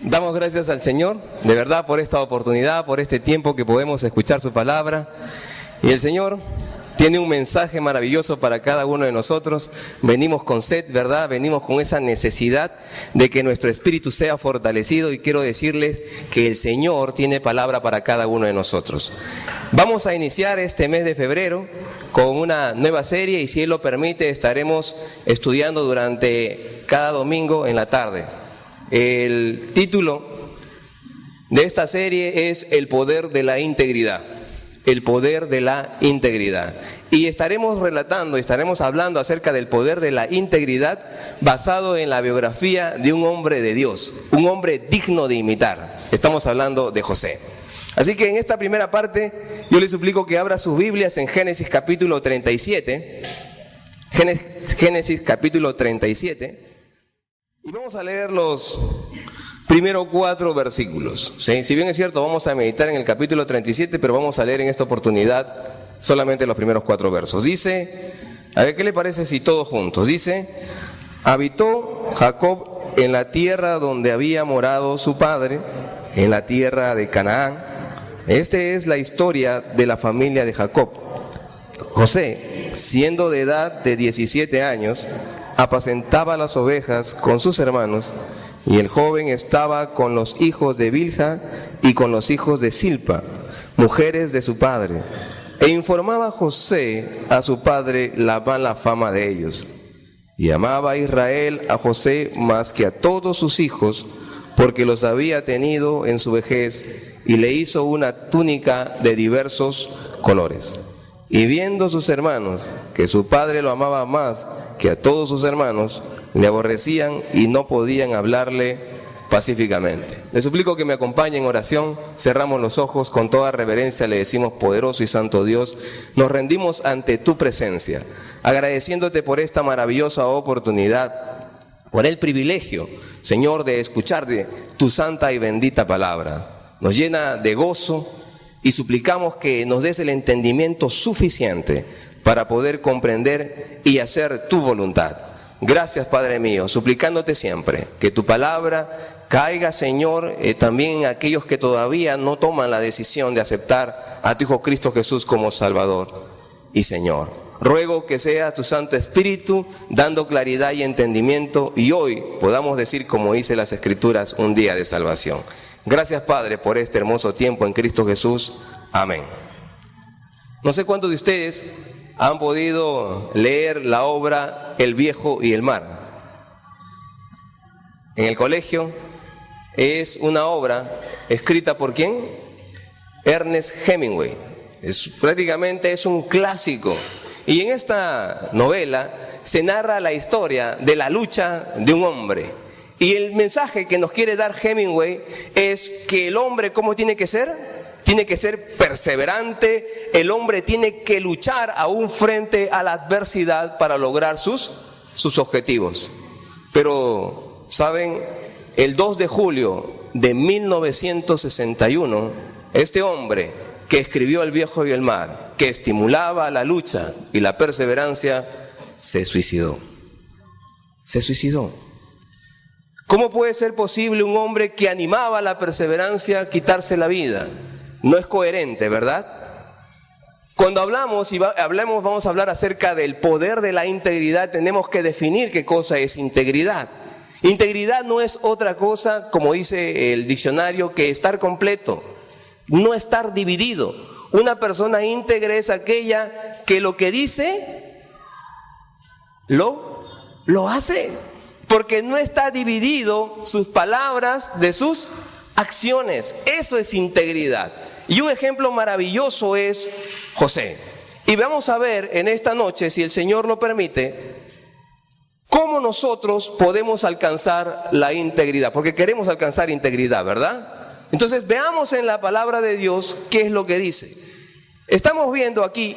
Damos gracias al Señor, de verdad, por esta oportunidad, por este tiempo que podemos escuchar su palabra. Y el Señor tiene un mensaje maravilloso para cada uno de nosotros. Venimos con sed, ¿verdad? Venimos con esa necesidad de que nuestro espíritu sea fortalecido, y quiero decirles que el Señor tiene palabra para cada uno de nosotros. Vamos a iniciar este mes de febrero con una nueva serie, y si Él lo permite estaremos estudiando durante cada domingo en la tarde. El título de esta serie es El poder de la integridad. El poder de la integridad. Y estaremos relatando, estaremos hablando acerca del poder de la integridad basado en la biografía de un hombre de Dios, un hombre digno de imitar. Estamos hablando de José. Así que en esta primera parte yo les suplico que abra sus Biblias en Génesis capítulo 37. Génesis capítulo 37. Y vamos a leer los primeros 4 versículos. ¿Sí? Si bien es cierto, vamos a meditar en el capítulo 37, pero vamos a leer en esta oportunidad solamente los primeros 4 versos. Dice, a ver, ¿qué le parece si todos juntos? Dice, habitó Jacob en la tierra donde había morado su padre, en la tierra de Canaán. Esta es la historia de la familia de Jacob. José, siendo de edad de 17 años, apacentaba las ovejas con sus hermanos, y el joven estaba con los hijos de Bilha y con los hijos de Silpa, mujeres de su padre, e informaba José a su padre la mala fama de ellos. Y amaba Israel a José más que a todos sus hijos, porque los había tenido en su vejez, y le hizo una túnica de diversos colores. Y viendo sus hermanos que su padre lo amaba más que a todos sus hermanos, le aborrecían y no podían hablarle pacíficamente. Les suplico que me acompañen en oración. Cerramos los ojos, con toda reverencia le decimos: poderoso y santo Dios, nos rendimos ante tu presencia, agradeciéndote por esta maravillosa oportunidad, por el privilegio, Señor, de escuchar de tu santa y bendita palabra. Nos llena de gozo, y suplicamos que nos des el entendimiento suficiente para poder comprender y hacer tu voluntad. Gracias, Padre mío, suplicándote siempre que tu palabra caiga, Señor, también en aquellos que todavía no toman la decisión de aceptar a tu Hijo Cristo Jesús como Salvador y Señor. Ruego que sea tu Santo Espíritu dando claridad y entendimiento, y hoy podamos decir, como dice las Escrituras, un día de salvación. Gracias, Padre, por este hermoso tiempo en Cristo Jesús. Amén. No sé cuántos de ustedes han podido leer la obra El viejo y el mar. En el colegio es una obra escrita ¿por quién? Ernest Hemingway. Prácticamente es un clásico. Y en esta novela se narra la historia de la lucha de un hombre. Y el mensaje que nos quiere dar Hemingway es que el hombre, ¿cómo tiene que ser? Tiene que ser perseverante. El hombre tiene que luchar aún frente a la adversidad para lograr sus objetivos. Pero, ¿saben? El 2 de julio de 1961, este hombre que escribió El viejo y el mar, que estimulaba la lucha y la perseverancia, se suicidó. Se suicidó. ¿Cómo puede ser posible un hombre que animaba la perseverancia quitarse la vida? No es coherente, ¿verdad? Cuando hablamos vamos a hablar acerca del poder de la integridad, tenemos que definir qué cosa es integridad. Integridad no es otra cosa, como dice el diccionario, que estar completo, no estar dividido. Una persona íntegra es aquella que lo que dice, lo hace. Porque no está dividido sus palabras de sus acciones. Eso es integridad. Y un ejemplo maravilloso es José. Y vamos a ver en esta noche, si el Señor lo permite, cómo nosotros podemos alcanzar la integridad. Porque queremos alcanzar integridad, ¿verdad? Entonces veamos en la palabra de Dios qué es lo que dice. Estamos viendo aquí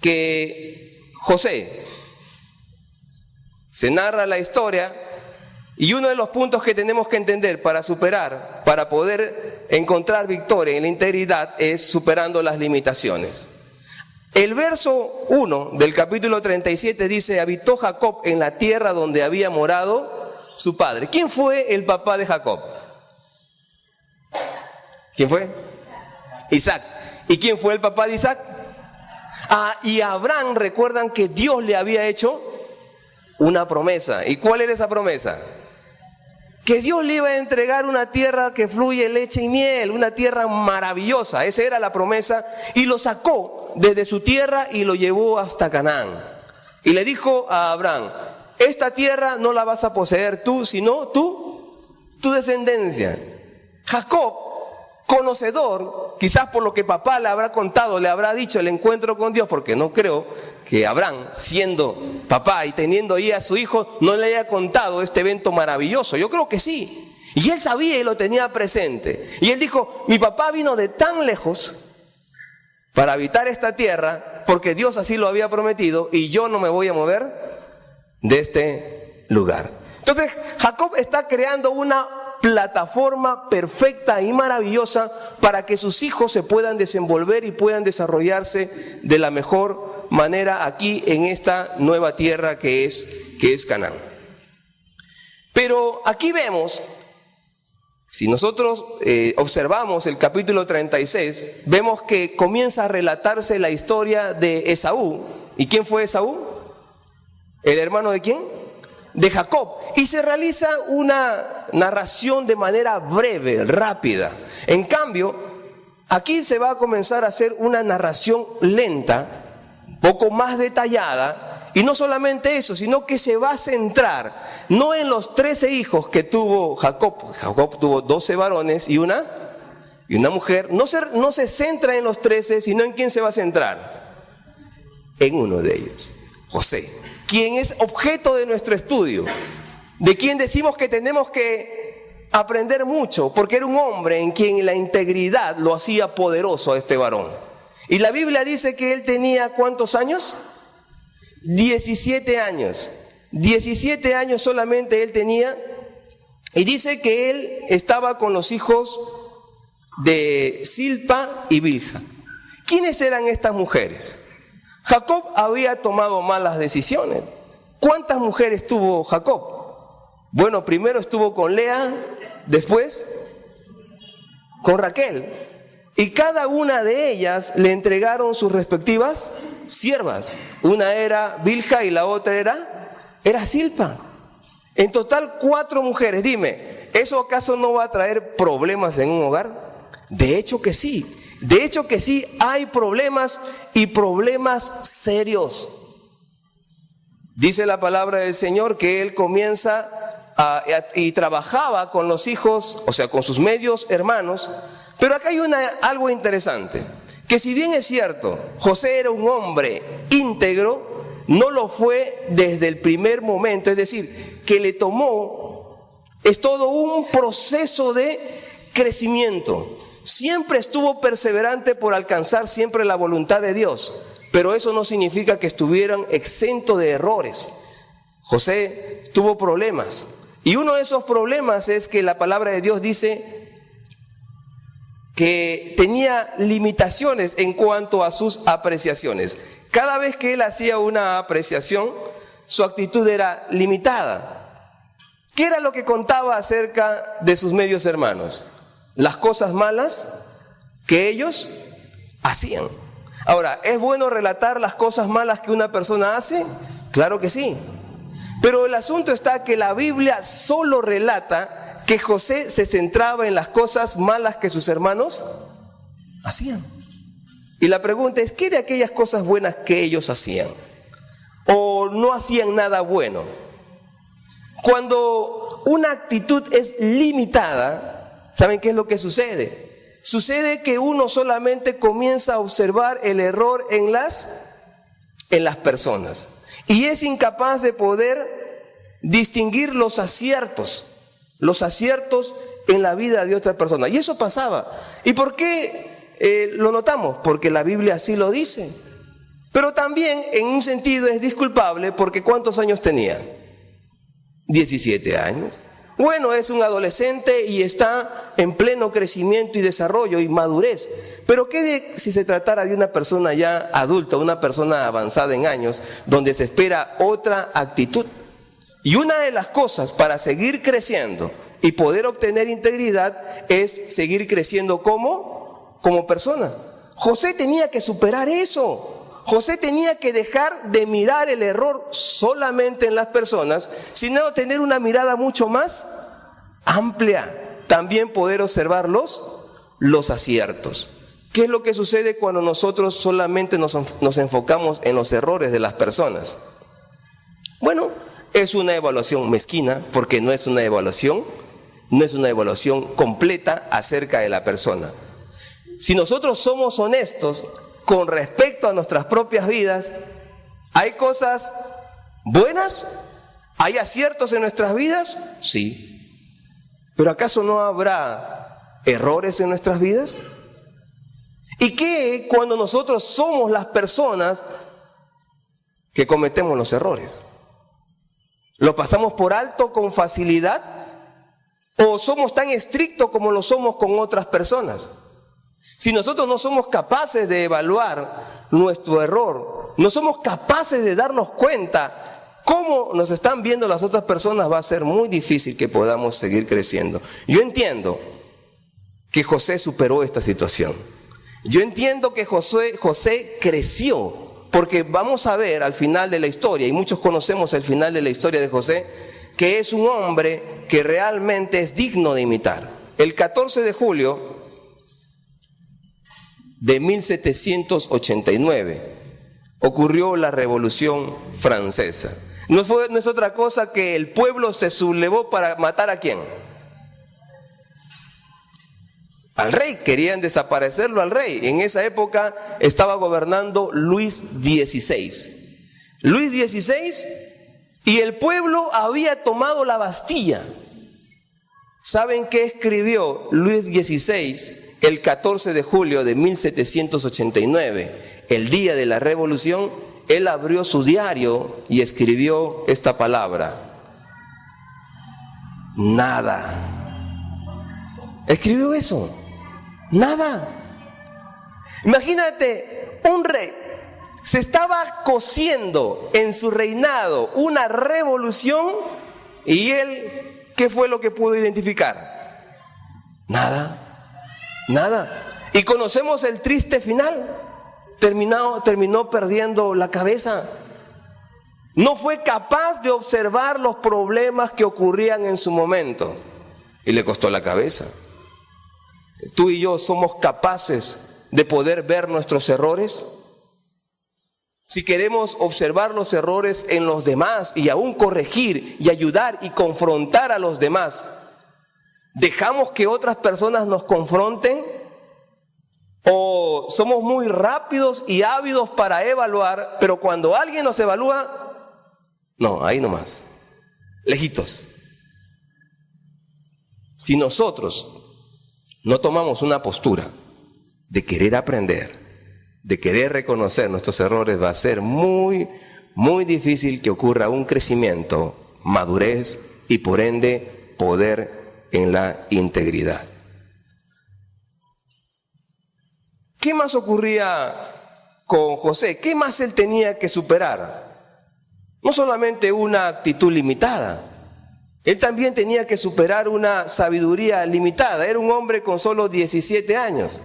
que José, se narra la historia, y uno de los puntos que tenemos que entender para superar, para poder encontrar victoria en la integridad, es superando las limitaciones. El verso 1 del capítulo 37 dice: habitó Jacob en la tierra donde había morado su padre. ¿Quién fue el papá de Jacob? ¿Quién fue? Isaac. ¿Y quién fue el papá de Isaac? Y Abraham, recuerdan que Dios le había hecho una promesa. ¿Y cuál era esa promesa? Que Dios le iba a entregar una tierra que fluye leche y miel, una tierra maravillosa. Esa era la promesa. Y lo sacó desde su tierra y lo llevó hasta Canaán. Y le dijo a Abraham, esta tierra no la vas a poseer tú, sino tu descendencia. Jacob, conocedor, quizás por lo que papá le habrá contado, le habrá dicho el encuentro con Dios, porque no creo que Abraham, siendo papá y teniendo ahí a su hijo, no le haya contado este evento maravilloso. Yo creo que sí. Y él sabía y lo tenía presente. Y él dijo, mi papá vino de tan lejos para habitar esta tierra, porque Dios así lo había prometido, y yo no me voy a mover de este lugar. Entonces, Jacob está creando una plataforma perfecta y maravillosa para que sus hijos se puedan desenvolver y puedan desarrollarse de la mejor manera aquí en esta nueva tierra que es Canaán. Pero aquí vemos, si nosotros observamos el capítulo 36, vemos que comienza a relatarse la historia de Esaú. ¿Y quién fue Esaú? ¿El hermano de quién? De Jacob. Y se realiza una narración de manera breve, rápida. En cambio, aquí se va a comenzar a hacer una narración lenta, un poco más detallada, y no solamente eso, sino que se va a centrar no en los 13 hijos que tuvo Jacob. Jacob tuvo 12 varones y una mujer. No se centra en los 13, sino en quién se va a centrar. En uno de ellos, José, quien es objeto de nuestro estudio, de quien decimos que tenemos que aprender mucho, porque era un hombre en quien la integridad lo hacía poderoso a este varón. Y la Biblia dice que él tenía ¿cuántos años? 17 años. 17 años solamente él tenía, y dice que él estaba con los hijos de Silpa y Bilha. ¿Quiénes eran estas mujeres? Jacob había tomado malas decisiones. ¿Cuántas mujeres tuvo Jacob? Bueno, primero estuvo con Lea, después con Raquel. Y cada una de ellas le entregaron sus respectivas siervas. Una era Bilha y la otra era Silpa. En total 4 mujeres. Dime, ¿eso acaso no va a traer problemas en un hogar? De hecho que sí. De hecho que sí, hay problemas y problemas serios. Dice la palabra del Señor que él comienza y trabajaba con los hijos, o sea, con sus medios hermanos. Pero acá hay algo interesante, que si bien es cierto, José era un hombre íntegro, no lo fue desde el primer momento. Es decir, que le tomó, es todo un proceso de crecimiento. Siempre estuvo perseverante por alcanzar siempre la voluntad de Dios, pero eso no significa que estuvieran exentos de errores. José tuvo problemas, y uno de esos problemas es que la palabra de Dios dice que tenía limitaciones en cuanto a sus apreciaciones. Cada vez que él hacía una apreciación, su actitud era limitada. ¿Qué era lo que contaba acerca de sus medios hermanos? Las cosas malas que ellos hacían. Ahora, ¿es bueno relatar las cosas malas que una persona hace? Claro que sí. Pero el asunto está que la Biblia solo relata que José se centraba en las cosas malas que sus hermanos hacían. Y la pregunta es, ¿qué de aquellas cosas buenas que ellos hacían? ¿O no hacían nada bueno? Cuando una actitud es limitada, ¿saben qué es lo que sucede? Sucede que uno solamente comienza a observar el error en las personas, y es incapaz de poder distinguir los aciertos en la vida de otra persona. Y eso pasaba. ¿Y por qué lo notamos? Porque la Biblia así lo dice. Pero también en un sentido es disculpable, porque ¿cuántos años tenía? 17 años. Bueno, es un adolescente y está en pleno crecimiento y desarrollo y madurez. Pero ¿qué si se tratara de una persona ya adulta, una persona avanzada en años, donde se espera otra actitud? Y una de las cosas para seguir creciendo y poder obtener integridad es seguir creciendo como persona. José tenía que superar eso. José tenía que dejar de mirar el error solamente en las personas, sino tener una mirada mucho más amplia. También poder observar los aciertos. ¿Qué es lo que sucede cuando nosotros solamente nos enfocamos en los errores de las personas? Bueno, es una evaluación mezquina, porque no es una evaluación completa acerca de la persona. Si nosotros somos honestos con respecto a nuestras propias vidas, ¿hay cosas buenas? ¿Hay aciertos en nuestras vidas? Sí. ¿Pero acaso no habrá errores en nuestras vidas? ¿Y qué cuando nosotros somos las personas que cometemos los errores? ¿Lo pasamos por alto con facilidad? ¿O somos tan estrictos como lo somos con otras personas? Si nosotros no somos capaces de evaluar nuestro error, no somos capaces de darnos cuenta cómo nos están viendo las otras personas, va a ser muy difícil que podamos seguir creciendo. Yo entiendo que José superó esta situación. Yo entiendo que José creció, porque vamos a ver al final de la historia, y muchos conocemos el final de la historia de José, que es un hombre que realmente es digno de imitar. El 14 de julio de 1789 ocurrió la Revolución Francesa. No es otra cosa que el pueblo se sublevó para matar ¿a quién? Al rey. Querían desaparecerlo al rey. En esa época estaba gobernando Luis XVI. Luis XVI, y el pueblo había tomado la Bastilla. ¿Saben qué escribió Luis XVI el 14 de julio de 1789? El día de la Revolución, él abrió su diario y escribió esta palabra: nada. Escribió eso. Nada. Imagínate, un rey se estaba cociendo en su reinado una revolución, y él, ¿qué fue lo que pudo identificar? Nada. Y conocemos el triste final. Terminó perdiendo la cabeza. No fue capaz de observar los problemas que ocurrían en su momento, y le costó la cabeza. ¿Tú y yo somos capaces de poder ver nuestros errores? Si queremos observar los errores en los demás y aún corregir y ayudar y confrontar a los demás, ¿dejamos que otras personas nos confronten? ¿O somos muy rápidos y ávidos para evaluar, pero cuando alguien nos evalúa, no, ahí nomás, lejitos? Si nosotros no tomamos una postura de querer aprender, de querer reconocer nuestros errores, va a ser muy, muy difícil que ocurra un crecimiento, madurez y por ende poder en la integridad. ¿Qué más ocurría con José? ¿Qué más él tenía que superar? No solamente una actitud limitada, él también tenía que superar una sabiduría limitada. Era un hombre con solo 17 años,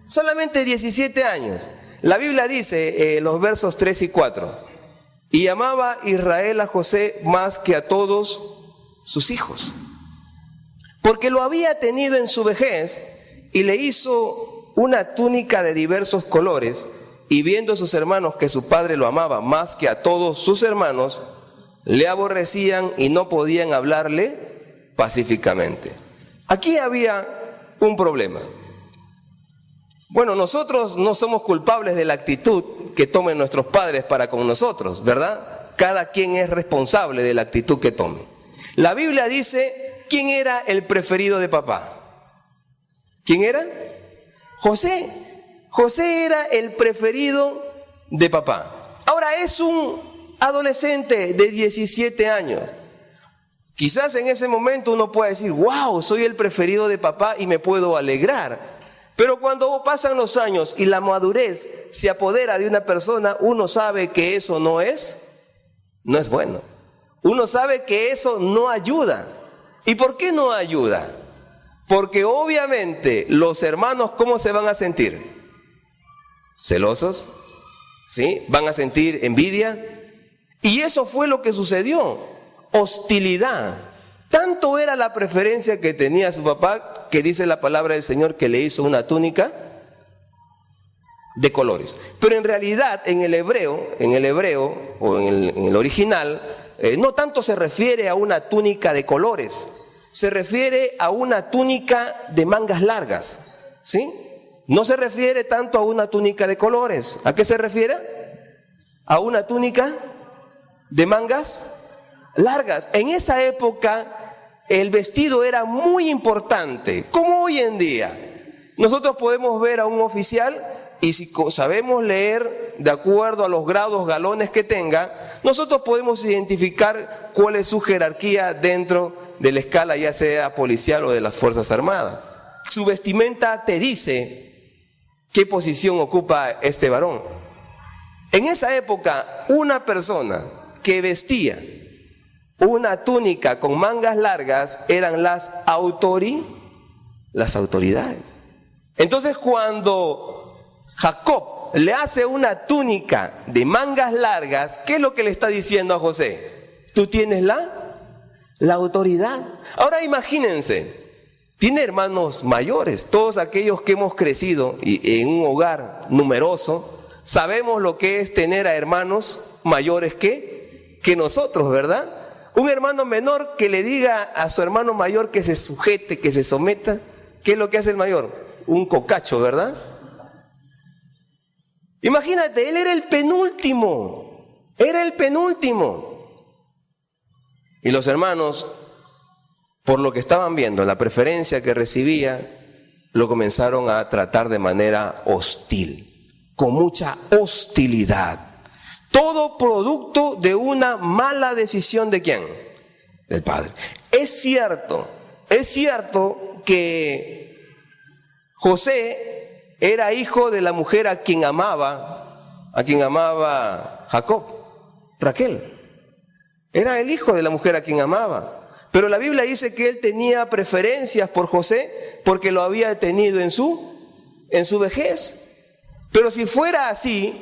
solamente 17 años. La Biblia dice, los versos 3 y 4, y amaba Israel a José más que a todos sus hijos, porque lo había tenido en su vejez, y le hizo una túnica de diversos colores, y viendo a sus hermanos que su padre lo amaba más que a todos sus hermanos, le aborrecían y no podían hablarle pacíficamente. Aquí había un problema. Bueno, nosotros no somos culpables de la actitud que tomen nuestros padres para con nosotros, ¿verdad? Cada quien es responsable de la actitud que tome. La Biblia dice, ¿quién era el preferido de papá? ¿Quién era? José. José era el preferido de papá. Ahora es un adolescente de 17 años. Quizás en ese momento uno pueda decir, wow, soy el preferido de papá y me puedo alegrar. Pero cuando pasan los años y la madurez se apodera de una persona, uno sabe que eso no es bueno. uno sabe que eso no ayuda. ¿Y por qué no ayuda? Porque obviamente los hermanos, ¿cómo se van a sentir? ¿Celosos? ¿Sí? ¿Van a sentir envidia? Y eso fue lo que sucedió. Hostilidad. Tanto era la preferencia que tenía su papá, que dice la palabra del Señor que le hizo una túnica de colores. Pero en realidad en el hebreo o en el original, no tanto se refiere a una túnica de colores, se refiere a una túnica de mangas largas, ¿sí? No se refiere tanto a una túnica de colores. ¿A qué se refiere? A una túnica de mangas largas. En esa época el vestido era muy importante, como hoy en día. Nosotros podemos ver a un oficial y si sabemos leer de acuerdo a los grados, galones que tenga, nosotros podemos identificar cuál es su jerarquía dentro de la escala, ya sea policial o de las Fuerzas Armadas. Su vestimenta te dice qué posición ocupa este varón. En esa época, una persona que vestía una túnica con mangas largas eran las autoridades. Entonces, cuando Jacob le hace una túnica de mangas largas, ¿qué es lo que le está diciendo a José? Tú tienes la autoridad. Ahora imagínense, tiene hermanos mayores. Todos aquellos que hemos crecido en un hogar numeroso, sabemos lo que es tener a hermanos mayores que nosotros, ¿verdad? Un hermano menor que le diga a su hermano mayor que se sujete, que se someta. ¿Qué es lo que hace el mayor? Un cocacho, ¿verdad? Imagínate, él era el penúltimo. Y los hermanos, por lo que estaban viendo, la preferencia que recibía, lo comenzaron a tratar de manera hostil, con mucha hostilidad. Todo producto de una mala decisión ¿de quién? Del padre. Es cierto que José era hijo de la mujer a quien amaba Jacob, Raquel. Era el hijo de la mujer a quien amaba. Pero la Biblia dice que él tenía preferencias por José porque lo había tenido en su vejez. Pero si fuera así,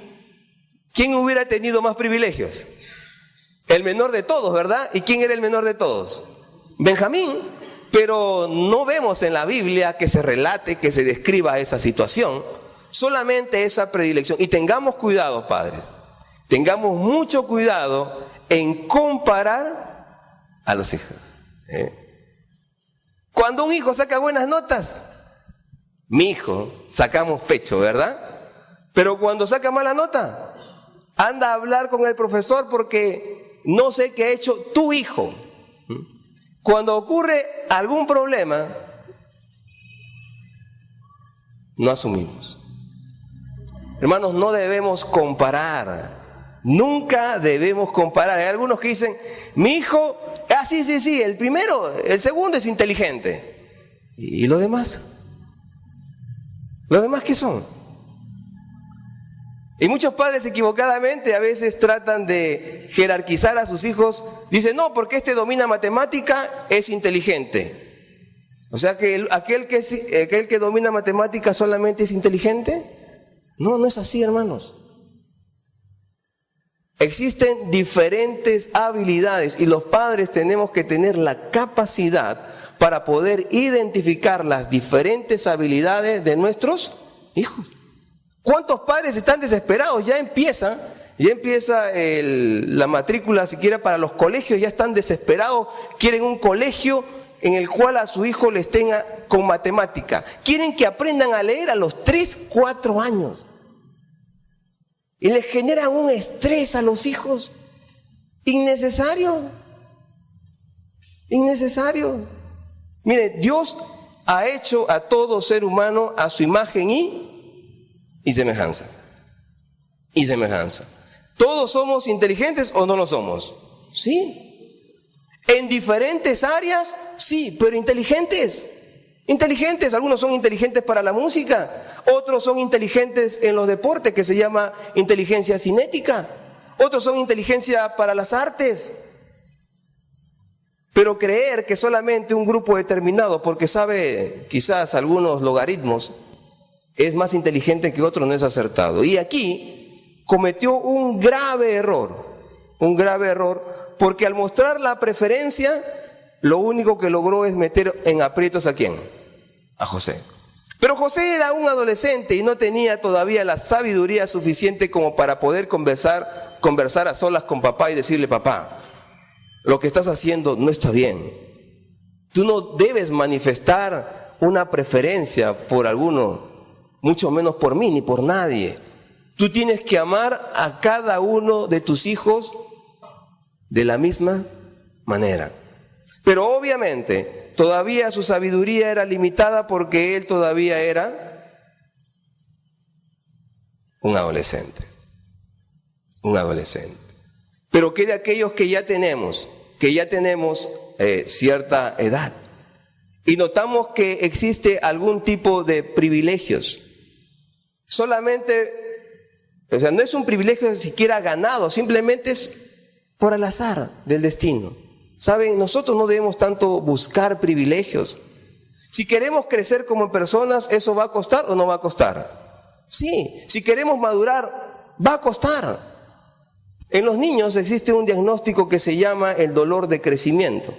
¿quién hubiera tenido más privilegios? El menor de todos, ¿verdad? ¿Y quién era el menor de todos? Benjamín. Pero no vemos en la Biblia que se relate, que se describa esa situación, solamente esa predilección. Y tengamos cuidado, padres, tengamos mucho cuidado en comparar a los hijos. Cuando un hijo saca buenas notas, mi hijo, sacamos pecho, ¿verdad? Pero cuando saca mala nota, anda a hablar con el profesor porque no sé qué ha hecho tu hijo. Cuando ocurre algún problema, no asumimos. Hermanos, no debemos comparar. Nunca debemos comparar. Hay algunos que dicen, mi hijo, sí, el segundo es inteligente. ¿Y los demás? ¿Los demás qué son? Y muchos padres equivocadamente a veces tratan de jerarquizar a sus hijos. Dicen, no, porque este domina matemática, es inteligente. O sea que aquel que domina matemática solamente es inteligente. No es así, hermanos. Existen diferentes habilidades y los padres tenemos que tener la capacidad para poder identificar las diferentes habilidades de nuestros hijos. ¿Cuántos padres están desesperados? Ya empieza la matrícula siquiera para los colegios, ya están desesperados, quieren un colegio en el cual a su hijo les tenga con matemática. Quieren que aprendan a leer a los 3, 4 años. Y les generan un estrés a los hijos innecesario. Mire, Dios ha hecho a todo ser humano a su imagen y semejanza. ¿Todos somos inteligentes o no lo somos? Sí. En diferentes áreas, sí, pero inteligentes. Algunos son inteligentes para la música, otros son inteligentes en los deportes, que se llama inteligencia cinética, otros son inteligencia para las artes. Pero creer que solamente un grupo determinado, porque sabe quizás algunos logaritmos, es más inteligente que otro, no es acertado. Y aquí cometió un grave error, porque al mostrar la preferencia, lo único que logró es meter en aprietos ¿a quién? A José. Pero José era un adolescente y no tenía todavía la sabiduría suficiente como para poder conversar a solas con papá y decirle: papá, lo que estás haciendo no está bien. Tú no debes manifestar una preferencia por alguno, mucho menos por mí ni por nadie. Tú tienes que amar a cada uno de tus hijos de la misma manera. Pero obviamente todavía su sabiduría era limitada porque él todavía era un adolescente. Pero ¿qué de aquellos que ya tenemos cierta edad y notamos que existe algún tipo de privilegios? Solamente, no es un privilegio siquiera ganado, simplemente es por el azar del destino. ¿Saben? Nosotros no debemos tanto buscar privilegios. Si queremos crecer como personas, ¿eso va a costar o no va a costar? Sí. Si queremos madurar, va a costar. En los niños existe un diagnóstico que se llama el dolor de crecimiento.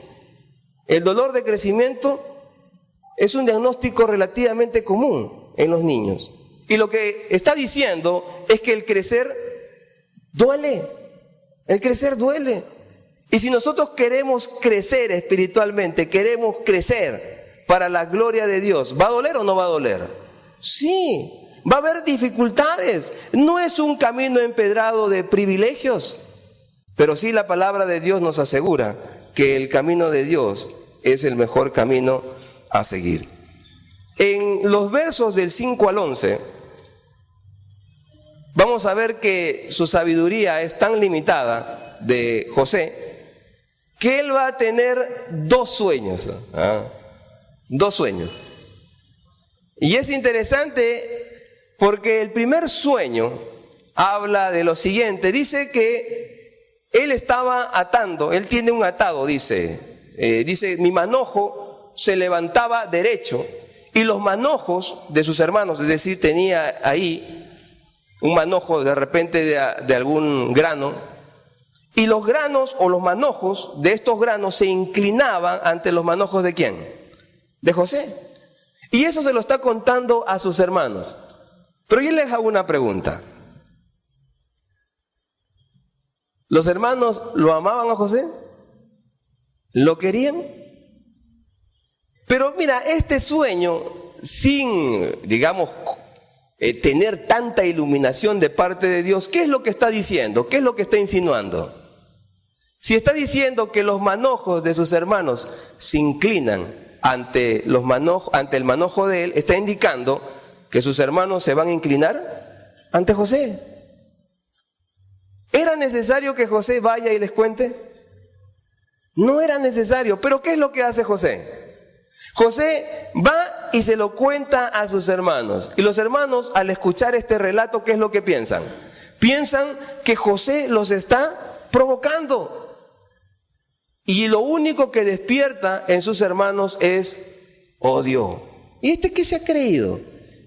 El dolor de crecimiento es un diagnóstico relativamente común en los niños. Y lo que está diciendo es que el crecer duele. El crecer duele. Y si nosotros queremos crecer espiritualmente, queremos crecer para la gloria de Dios, ¿va a doler o no va a doler? Sí, va a haber dificultades. No es un camino empedrado de privilegios, pero sí la palabra de Dios nos asegura que el camino de Dios es el mejor camino a seguir. En los versos del 5 al 11, vamos a ver que su sabiduría es tan limitada de José, que él va a tener dos sueños. Dos sueños. Y es interesante porque el primer sueño habla de lo siguiente. Dice que él estaba atando, él tiene un atado, dice, mi manojo se levantaba derecho y los manojos de sus hermanos, es decir, tenía ahí un manojo de repente de algún grano, y los granos o los manojos de estos granos se inclinaban ante los manojos ¿de quién? De José. Y eso se lo está contando a sus hermanos. Pero yo les hago una pregunta. ¿Los hermanos lo amaban a José? ¿Lo querían? Pero mira, este sueño, sin, digamos, tener tanta iluminación de parte de Dios, ¿qué es lo que está diciendo? ¿Qué es lo que está insinuando? Si está diciendo que los manojos de sus hermanos se inclinan ante el manojo de él, está indicando que sus hermanos se van a inclinar ante José. ¿Era necesario que José vaya y les cuente? No era necesario, pero ¿qué es lo que hace José? José va y se lo cuenta a sus hermanos. Y los hermanos, al escuchar este relato, ¿qué es lo que piensan? Piensan que José los está provocando. Y lo único que despierta en sus hermanos es odio. ¿Y este qué se ha creído?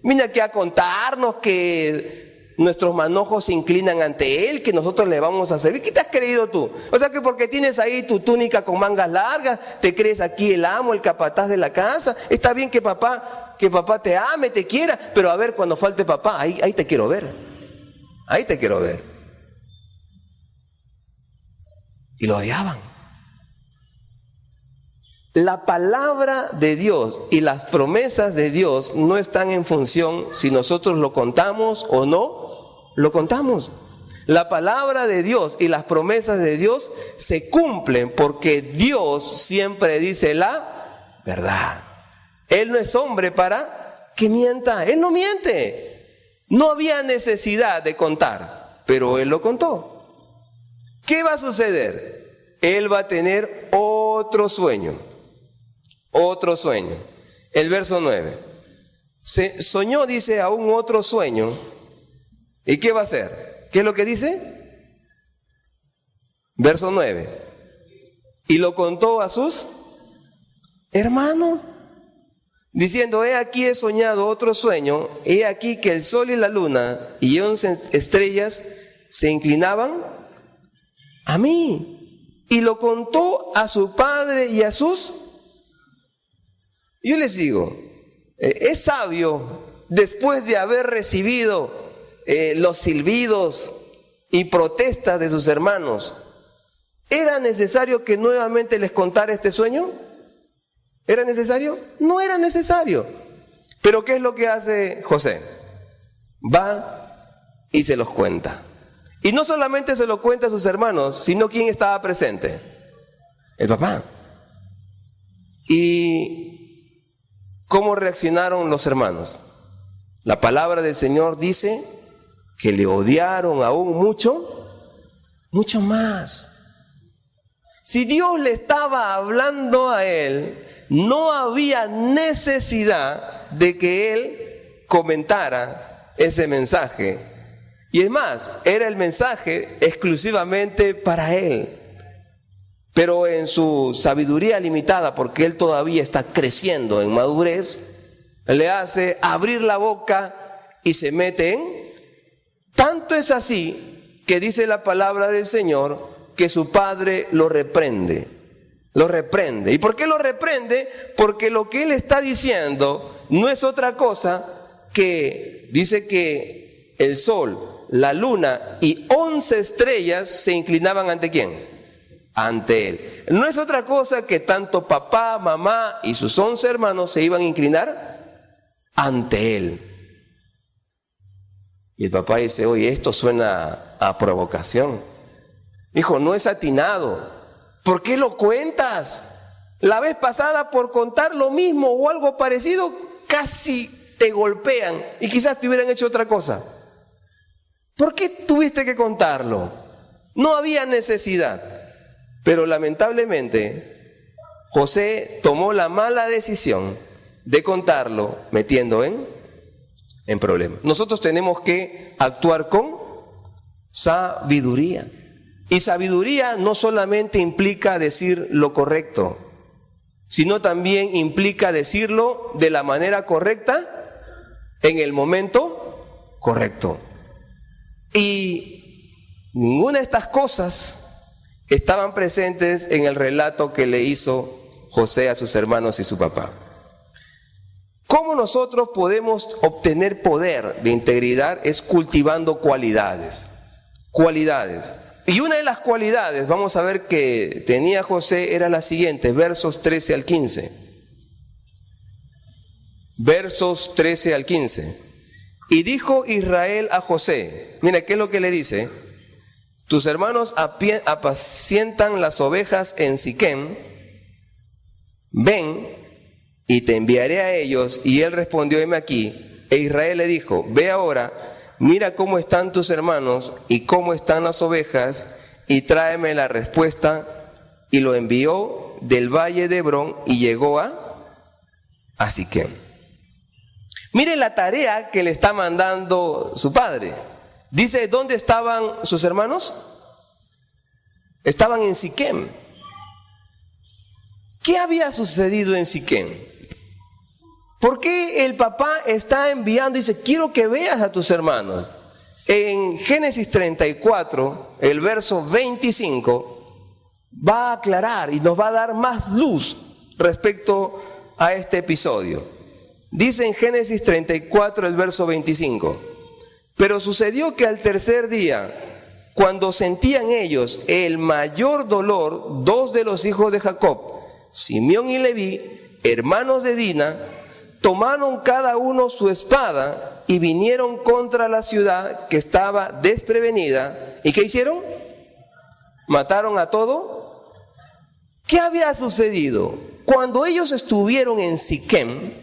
Viene aquí a contarnos que nuestros manojos se inclinan ante él, que nosotros le vamos a servir. ¿Qué te has creído tú? O sea que porque tienes ahí tu túnica con mangas largas, te crees aquí el amo, el capataz de la casa. Está bien que papá te ame, te quiera, pero a ver, cuando falte papá, ahí te quiero ver. Ahí te quiero ver. Y lo odiaban. La palabra de Dios y las promesas de Dios no están en función si nosotros lo contamos o no lo contamos. La palabra de Dios y las promesas de Dios se cumplen porque Dios siempre dice la verdad. Él no es hombre para que mienta. Él no miente. No había necesidad de contar, pero Él lo contó. ¿Qué va a suceder? Él va a tener otro sueño. Otro sueño. El verso 9. Se soñó, dice, aún otro sueño. ¿Y qué va a hacer? ¿Qué es lo que dice? Verso 9. y lo contó a sus hermanos, diciendo: he aquí he soñado otro sueño, he aquí que el sol y la luna y 11 estrellas se inclinaban a mí. Y lo contó a su padre y a sus... Yo les digo, es sabio, después de haber recibido los silbidos y protestas de sus hermanos, ¿era necesario que nuevamente les contara este sueño? ¿Era necesario? No era necesario. Pero ¿qué es lo que hace José? Va y se los cuenta. Y no solamente se lo cuenta a sus hermanos, sino ¿quién estaba presente? El papá. ¿Y cómo reaccionaron los hermanos? La palabra del Señor dice que le odiaron aún mucho más. Si Dios le estaba hablando a él, no había necesidad de que él comentara ese mensaje. Y es más, era el mensaje exclusivamente para él. Pero en su sabiduría limitada, porque él todavía está creciendo en madurez, le hace abrir la boca y se mete en... Tanto es así que dice la palabra del Señor que su padre lo reprende. Lo reprende. ¿Y por qué lo reprende? Porque lo que él está diciendo no es otra cosa que, dice que el sol, la luna y 11 estrellas se inclinaban ¿ante quién? Ante él. No es otra cosa que tanto papá, mamá y sus 11 hermanos se iban a inclinar ante él. Y el papá dice: oye, esto suena a provocación. Hijo, no es atinado. ¿Por qué lo cuentas? La vez pasada, por contar lo mismo o algo parecido, casi te golpean y quizás te hubieran hecho otra cosa. ¿Por qué tuviste que contarlo? No había necesidad. Pero lamentablemente, José tomó la mala decisión de contarlo metiendo en problemas. Nosotros tenemos que actuar con sabiduría. Y sabiduría no solamente implica decir lo correcto, sino también implica decirlo de la manera correcta, en el momento correcto. Y ninguna de estas cosas estaban presentes en el relato que le hizo José a sus hermanos y su papá. ¿Cómo nosotros podemos obtener poder de integridad? Es cultivando cualidades. Cualidades. Y una de las cualidades, vamos a ver, que tenía José era la siguiente, versos 13 al 15. Versos 13 al 15. Y dijo Israel a José, mira, ¿qué es lo que le dice? Tus hermanos apacientan las ovejas en Siquem, ven y te enviaré a ellos. Y él respondió: heme aquí. E Israel le dijo: ve ahora, mira cómo están tus hermanos y cómo están las ovejas, y tráeme la respuesta. Y lo envió del valle de Hebrón y llegó a Siquem. Mire la tarea que le está mandando su padre. Dice: ¿dónde estaban sus hermanos? Estaban en Siquem. ¿Qué había sucedido en Siquem? ¿Por qué el papá está enviando y dice: quiero que veas a tus hermanos? En Génesis 34, el verso 25, va a aclarar y nos va a dar más luz respecto a este episodio. Dice en Génesis 34, el verso 25: pero sucedió que al tercer día, cuando sentían ellos el mayor dolor, dos de los hijos de Jacob, Simeón y Leví, hermanos de Dina, tomaron cada uno su espada y vinieron contra la ciudad que estaba desprevenida. ¿Y qué hicieron? ¿Mataron a todo? ¿Qué había sucedido? Cuando ellos estuvieron en Siquem,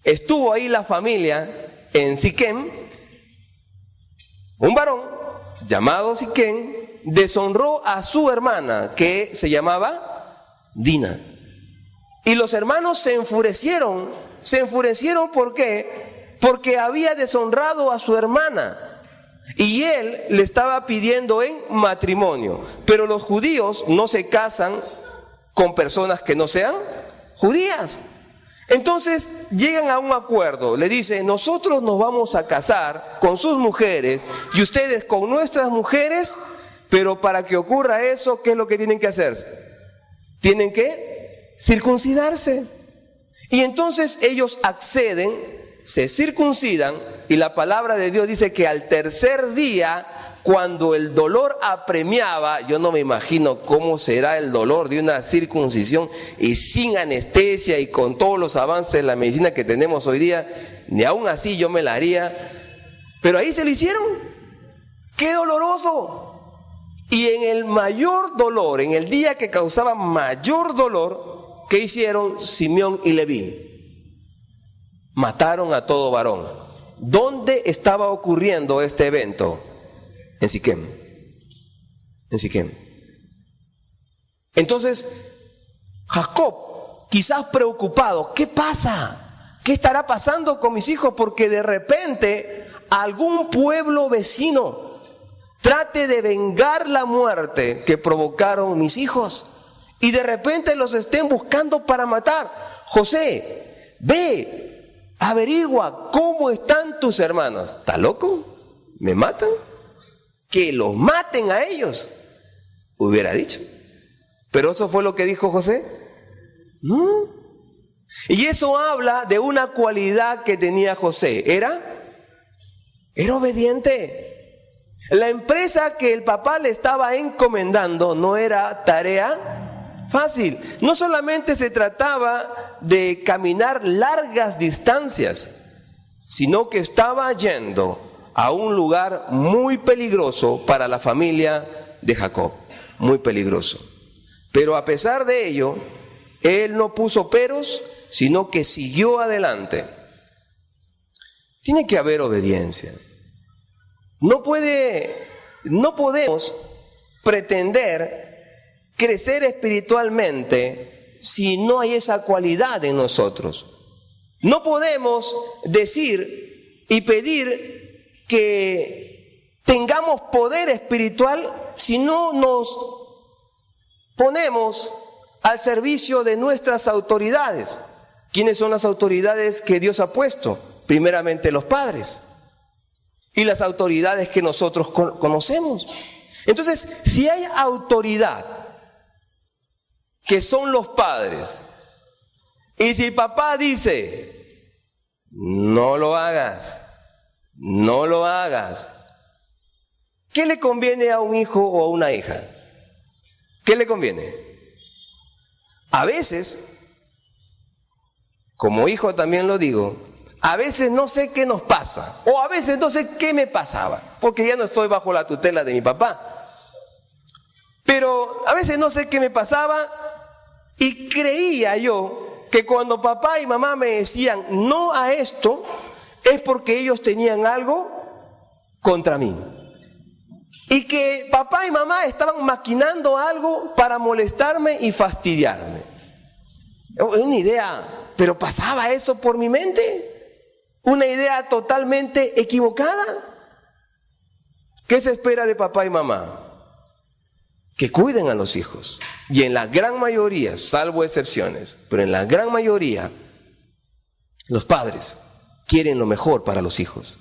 estuvo ahí la familia en Siquem, un varón llamado Siquem deshonró a su hermana, que se llamaba Dina. Y los hermanos se enfurecieron. ¿Por qué? Porque había deshonrado a su hermana. Y él le estaba pidiendo en matrimonio. Pero los judíos no se casan con personas que no sean judías. Entonces llegan a un acuerdo, le dicen, nosotros nos vamos a casar con sus mujeres y ustedes con nuestras mujeres, pero para que ocurra eso, ¿qué es lo que tienen que hacer? Tienen que circuncidarse. Y entonces ellos acceden, se circuncidan, y la palabra de Dios dice que al tercer día, cuando el dolor apremiaba, yo no me imagino cómo será el dolor de una circuncisión y sin anestesia y con todos los avances de la medicina que tenemos hoy día, ni aún así yo me la haría, pero ahí se lo hicieron. ¡Qué doloroso! Y en el mayor dolor, en el día que causaba mayor dolor, ¿qué hicieron Simeón y Leví? Mataron a todo varón. ¿Dónde estaba ocurriendo este evento? En Siquem. En Siquem. Entonces, Jacob, quizás preocupado, ¿qué pasa? ¿Qué estará pasando con mis hijos? Porque de repente algún pueblo vecino trate de vengar la muerte que provocaron mis hijos y de repente los estén buscando para matar. José, ve, averigua cómo están tus hermanos. ¿Está loco? ¿Me matan? Que los maten a ellos, hubiera dicho. Pero eso fue lo que dijo José. No. Y eso habla de una cualidad que tenía José. Era obediente. La empresa que el papá le estaba encomendando no era tarea fácil. No solamente se trataba de caminar largas distancias, sino que estaba yendo a un lugar muy peligroso para la familia de Jacob. Muy peligroso. Pero a pesar de ello, él no puso peros, sino que siguió adelante. Tiene que haber obediencia. No podemos pretender crecer espiritualmente si no hay esa cualidad en nosotros. No podemos decir y pedir que tengamos poder espiritual si no nos ponemos al servicio de nuestras autoridades. ¿Quiénes son las autoridades que Dios ha puesto? Primeramente los padres. Y las autoridades que nosotros conocemos. Entonces, si hay autoridad, que son los padres, y si papá dice, no lo hagas, no lo hagas, ¿qué le conviene a un hijo o a una hija? ¿Qué le conviene? A veces, como hijo también lo digo, a veces no sé qué nos pasa, o a veces no sé qué me pasaba, porque ya no estoy bajo la tutela de mi papá. Pero a veces no sé qué me pasaba y creía yo que cuando papá y mamá me decían no a esto, es porque ellos tenían algo contra mí. Y que papá y mamá estaban maquinando algo para molestarme y fastidiarme. Una idea, pero pasaba eso por mi mente. Una idea totalmente equivocada. ¿Qué se espera de papá y mamá? Que cuiden a los hijos. Y en la gran mayoría, salvo excepciones, pero en la gran mayoría, los padres quieren lo mejor para los hijos.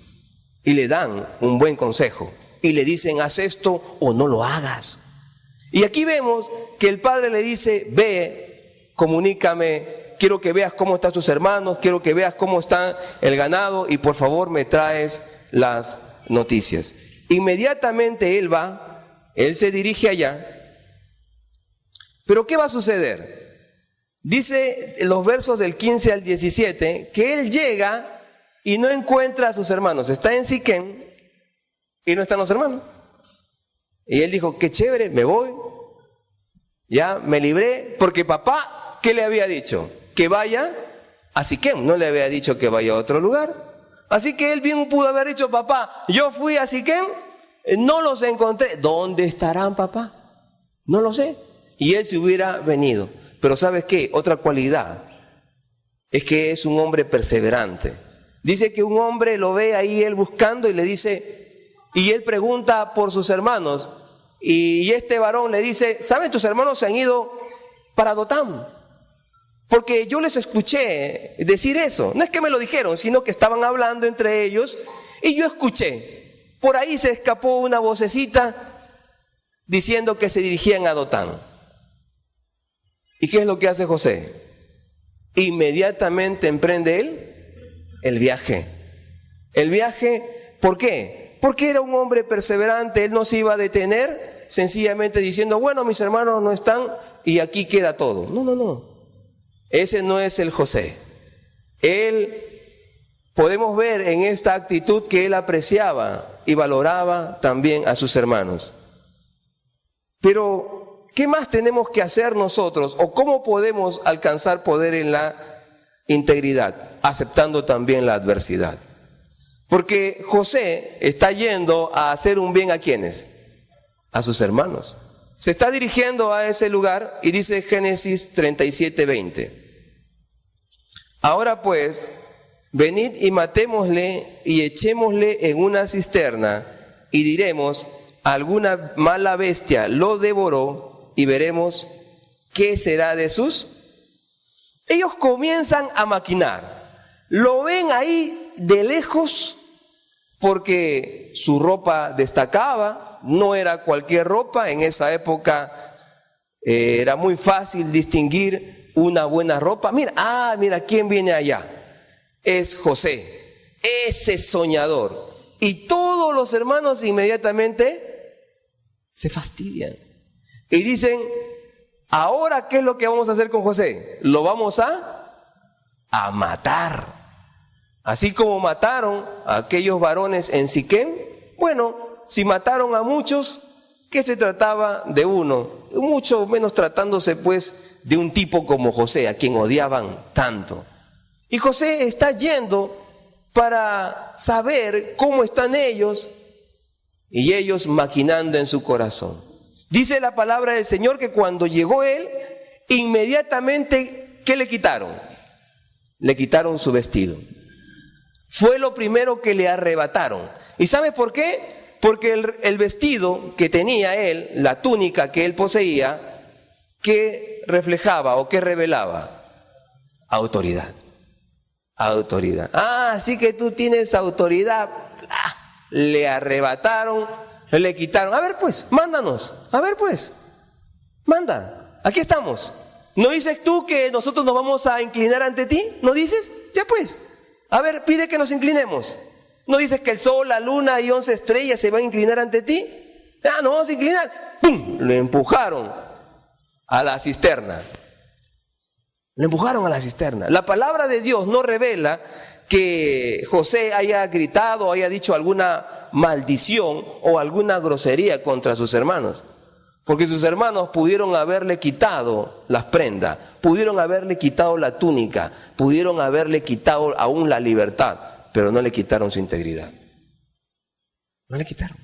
Y le dan un buen consejo. Y le dicen, haz esto o no lo hagas. Y aquí vemos que el padre le dice, ve, comunícame. Quiero que veas cómo están tus hermanos, quiero que veas cómo está el ganado y por favor me traes las noticias. Inmediatamente él va, él se dirige allá. Pero ¿qué va a suceder? Dice en los versos del 15 al 17 que él llega y no encuentra a sus hermanos. Está en Siquem y no están los hermanos. Y él dijo, qué chévere, me voy. Ya me libré porque papá, ¿qué le había dicho? Que vaya a Siquem, no le había dicho que vaya a otro lugar. Así que él bien pudo haber dicho, papá, yo fui a Siquem, no los encontré. ¿Dónde estarán, papá? No lo sé. Y él se hubiera venido. Pero ¿sabes qué? Otra cualidad es que es un hombre perseverante. Dice que un hombre lo ve ahí él buscando y le dice, y él pregunta por sus hermanos, y este varón le dice, ¿saben? Tus hermanos se han ido para Dotán. Porque yo les escuché decir eso. No es que me lo dijeron, sino que estaban hablando entre ellos y yo escuché. Por ahí se escapó una vocecita diciendo que se dirigían a Dotán. ¿Y qué es lo que hace José? Inmediatamente emprende él el viaje. El viaje, ¿por qué? Porque era un hombre perseverante, él no se iba a detener sencillamente diciendo, bueno, mis hermanos no están y aquí queda todo. No, no, no. Ese no es el José. Él, podemos ver en esta actitud que él apreciaba y valoraba también a sus hermanos. Pero, ¿qué más tenemos que hacer nosotros? ¿O cómo podemos alcanzar poder en la integridad? Aceptando también la adversidad. Porque José está yendo a hacer un bien ¿a quiénes? A sus hermanos. Se está dirigiendo a ese lugar y dice Génesis 37:20. Ahora pues, venid y matémosle y echémosle en una cisterna y diremos, alguna mala bestia lo devoró y veremos qué será de sus. Ellos comienzan a maquinar. Lo ven ahí de lejos porque su ropa destacaba, no era cualquier ropa. En esa época era muy fácil distinguir una buena ropa. Mira, ¿quién viene allá? Es José, ese soñador. Y todos los hermanos inmediatamente se fastidian y dicen, ¿ahora qué es lo que vamos a hacer con José? Lo vamos a matar. Así como mataron a aquellos varones en Siquem. Bueno, si mataron a muchos, ¿qué se trataba de uno? Mucho menos tratándose pues de un tipo como José, a quien odiaban tanto. Y José está yendo para saber cómo están ellos, y ellos maquinando en su corazón. Dice la palabra del Señor que cuando llegó él, inmediatamente, ¿qué le quitaron? Le quitaron su vestido. Fue lo primero que le arrebataron. ¿Y sabe por qué? Porque el vestido que tenía él, la túnica que él poseía, ¿qué reflejaba o qué revelaba? Autoridad. Autoridad. Así que tú tienes autoridad. Le arrebataron, le quitaron. A ver pues, mándanos. A ver pues, manda. Aquí estamos. ¿No dices tú que nosotros nos vamos a inclinar ante ti? ¿No dices? Ya pues. A ver, pide que nos inclinemos. ¿No dices que el sol, la luna y 11 estrellas se van a inclinar ante ti? Nos vamos a inclinar. ¡Pum! Lo empujaron a la cisterna. Lo empujaron a la cisterna. La palabra de Dios no revela que José haya gritado o haya dicho alguna maldición o alguna grosería contra sus hermanos. Porque sus hermanos pudieron haberle quitado las prendas, pudieron haberle quitado la túnica, pudieron haberle quitado aún la libertad, pero no le quitaron su integridad. No le quitaron.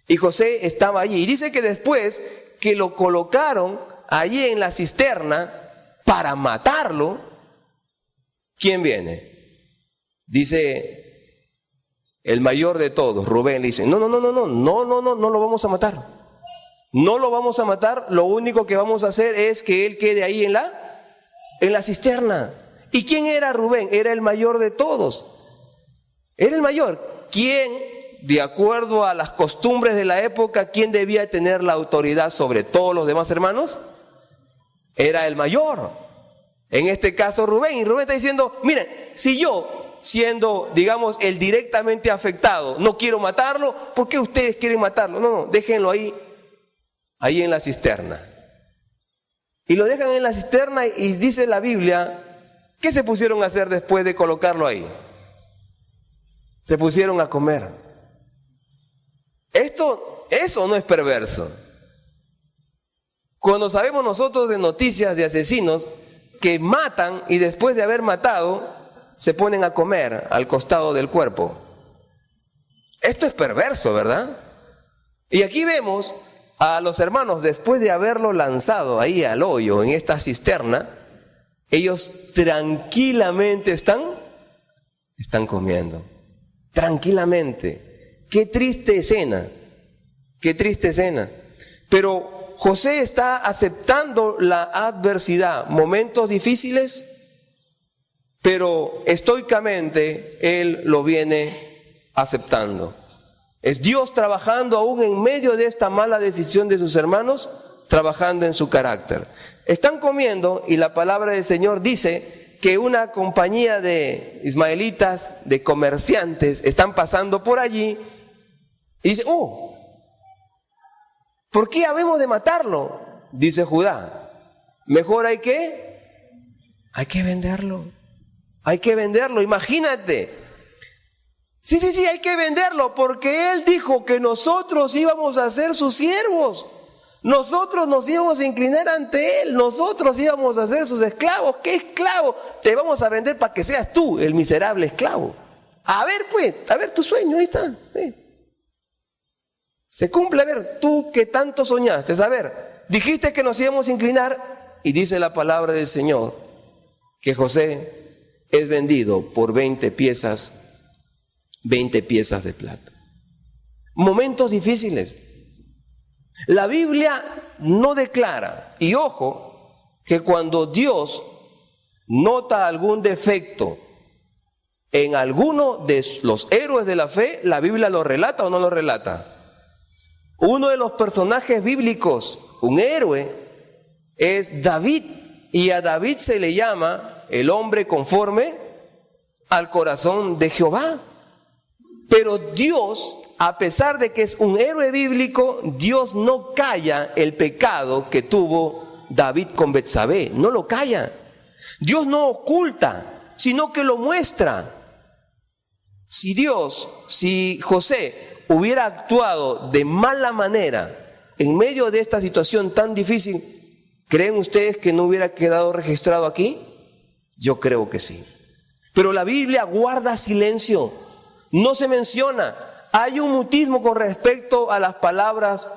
Y José estaba allí. Y dice que después que lo colocaron allí en la cisterna para matarlo, ¿quién viene? Dice el mayor de todos, Rubén, le dice, no lo vamos a matar. No lo vamos a matar, lo único que vamos a hacer es que él quede ahí en la cisterna. ¿Y quién era Rubén? Era el mayor de todos. Era el mayor. ¿Quién, de acuerdo a las costumbres de la época, quién debía tener la autoridad sobre todos los demás hermanos? Era el mayor. En este caso Rubén. Y Rubén está diciendo, miren, si yo, siendo, digamos, el directamente afectado, no quiero matarlo, ¿por qué ustedes quieren matarlo? No, déjenlo ahí en la cisterna. Y lo dejan en la cisterna y dice la Biblia, ¿qué se pusieron a hacer después de colocarlo ahí? Se pusieron a comer. Eso no es perverso. Cuando sabemos nosotros de noticias de asesinos que matan y después de haber matado se ponen a comer al costado del cuerpo. Esto es perverso, ¿verdad? Y aquí vemos a los hermanos, después de haberlo lanzado ahí al hoyo, en esta cisterna, ellos tranquilamente están comiendo. Tranquilamente. Qué triste escena. Qué triste escena. Pero José está aceptando la adversidad, momentos difíciles, pero estoicamente él lo viene aceptando. Es Dios trabajando aún en medio de esta mala decisión de sus hermanos, trabajando en su carácter. Están comiendo y la palabra del Señor dice que una compañía de ismaelitas, de comerciantes, están pasando por allí y dice, ¿por qué habemos de matarlo? Dice Judá, mejor hay que venderlo. Hay que venderlo, imagínate. Sí, hay que venderlo porque Él dijo que nosotros íbamos a ser sus siervos. Nosotros nos íbamos a inclinar ante Él. Nosotros íbamos a ser sus esclavos. ¿Qué esclavo? Te vamos a vender para que seas tú el miserable esclavo. A ver pues, a ver tu sueño, ahí está. Se cumple, a ver, tú que tanto soñaste. A ver, dijiste que nos íbamos a inclinar y dice la palabra del Señor que José es vendido por 20 piezas de plata. Momentos difíciles. La Biblia no declara, y ojo, que cuando Dios nota algún defecto en alguno de los héroes de la fe, la Biblia lo relata o no lo relata. Uno de los personajes bíblicos, un héroe, es David, y a David se le llama el hombre conforme al corazón de Jehová. Pero Dios, a pesar de que es un héroe bíblico, Dios no calla el pecado que tuvo David con Betsabé, no lo calla. Dios no oculta, sino que lo muestra. Si José hubiera actuado de mala manera en medio de esta situación tan difícil, ¿creen ustedes que no hubiera quedado registrado aquí? Yo creo que sí. Pero la Biblia guarda silencio. No se menciona. Hay un mutismo con respecto a las palabras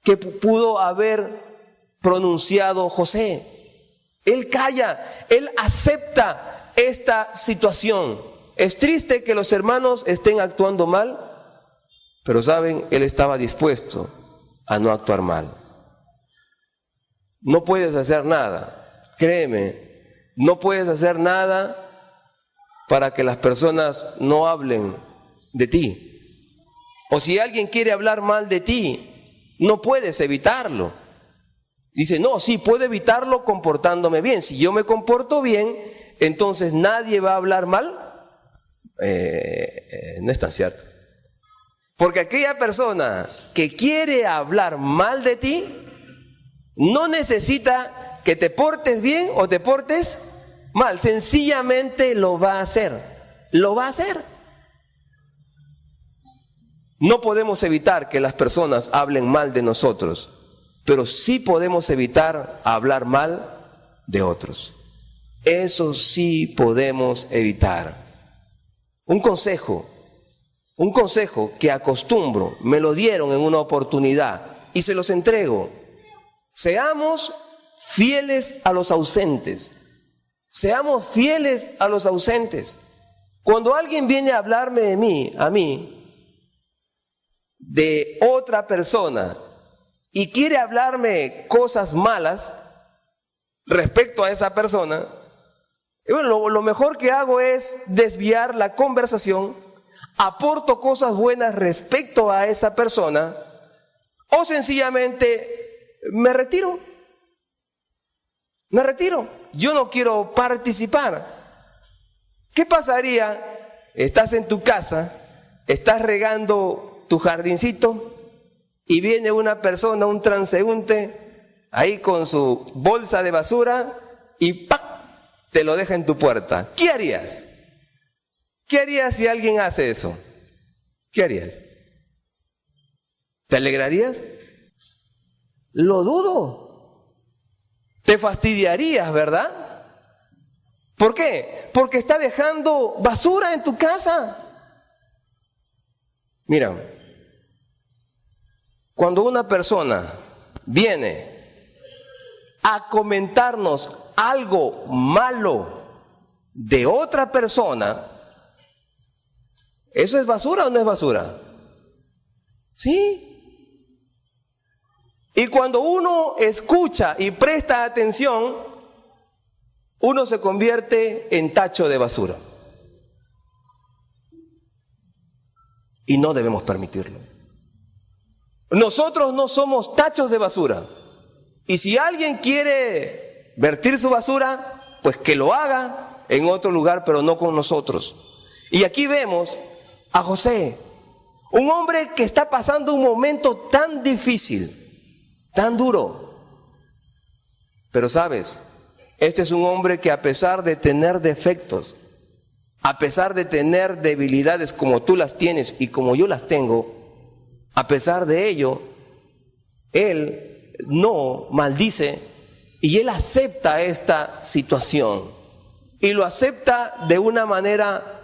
que pudo haber pronunciado José. Él calla, él acepta esta situación. Es triste que los hermanos estén actuando mal, pero saben, él estaba dispuesto a no actuar mal. No puedes hacer nada, créeme, no puedes hacer nada para que las personas no hablen de ti. O si alguien quiere hablar mal de ti, no puedes evitarlo. Dice, no, sí, puedo evitarlo comportándome bien. Si yo me comporto bien, entonces nadie va a hablar mal. No es tan cierto. Porque aquella persona que quiere hablar mal de ti, no necesita que te portes bien o te portes mal, sencillamente lo va a hacer. Lo va a hacer. No podemos evitar que las personas hablen mal de nosotros, pero sí podemos evitar hablar mal de otros. Eso sí podemos evitar. Un consejo que acostumbro, me lo dieron en una oportunidad y se los entrego. Seamos fieles a los ausentes. Seamos fieles a los ausentes. Cuando alguien viene a hablarme a mí, de otra persona, y quiere hablarme cosas malas respecto a esa persona, bueno, lo mejor que hago es desviar la conversación, aporto cosas buenas respecto a esa persona, o sencillamente me retiro. Yo no quiero participar. ¿Qué pasaría? Estás en tu casa, estás regando tu jardincito y viene una persona, un transeúnte, ahí con su bolsa de basura y ¡pac!, te lo deja en tu puerta. ¿Qué harías? ¿Qué harías si alguien hace eso? ¿Qué harías? ¿Te alegrarías? Lo dudo. Te fastidiarías, ¿verdad? ¿Por qué? Porque está dejando basura en tu casa. Mira, cuando una persona viene a comentarnos algo malo de otra persona, ¿eso es basura o no es basura? Sí. Y cuando uno escucha y presta atención, uno se convierte en tacho de basura. Y no debemos permitirlo. Nosotros no somos tachos de basura. Y si alguien quiere vertir su basura, pues que lo haga en otro lugar, pero no con nosotros. Y aquí vemos a José, un hombre que está pasando un momento tan difícil, tan duro. Pero sabes, este es un hombre que a pesar de tener defectos, a pesar de tener debilidades como tú las tienes y como yo las tengo, a pesar de ello, él no maldice y él acepta esta situación. Y lo acepta de una manera